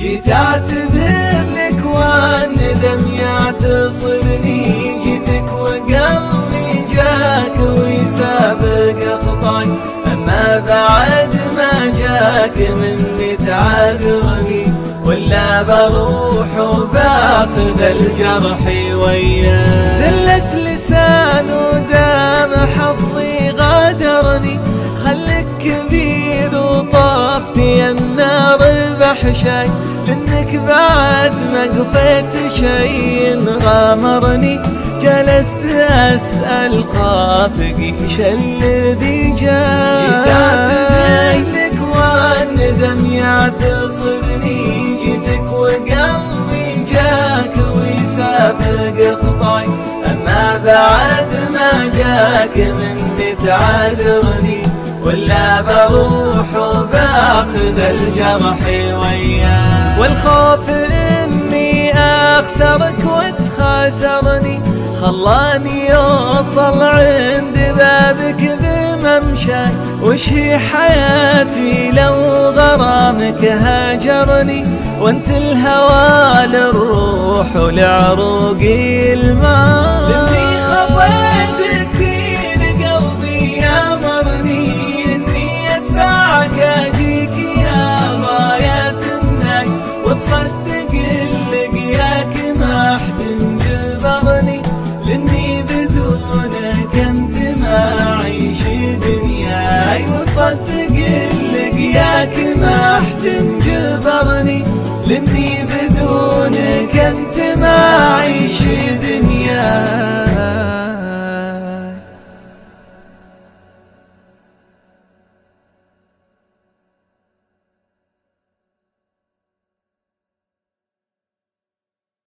جيت اعتذر لك والندم يعتصرني، جيتك وقلبي جاك ويسابق خطاي، اما بعد ما جاك مني تعذرني، ولا بروح وباخذ الجرح وياه. زلت لسان ودام حظي غادرني، خلك كبير وطافي النار بحشاي، لانك بعد ما قضيت شي غامرني، جلست اسأل خافق ايش الذي جاي. جيت اعتذر لك والندم يعتصرني، جيتك وقلبي جاك ويسابق خطاي، اما بعد ما جاك مني تعذرني، ولا بروح وباخذ الجرح وياه. والخوف اني اخسرك وتخاسرني، خلاني اوصل عند بابك بممشاي، وش هي حياتي لو غرامك هاجرني، وانت الهوى للروح ولعروقي الماء. لاني خطيتك كثير قلبي امرني، اني ادفعك اجيك يا غاية الناي، وتصدق اللقياك ما حد جبرني، لاني بدونك انت ما اعيش دنياي، وتصدق اللقياك ما حد جبرني، لاني بدونك انت ما اعيش دنياي.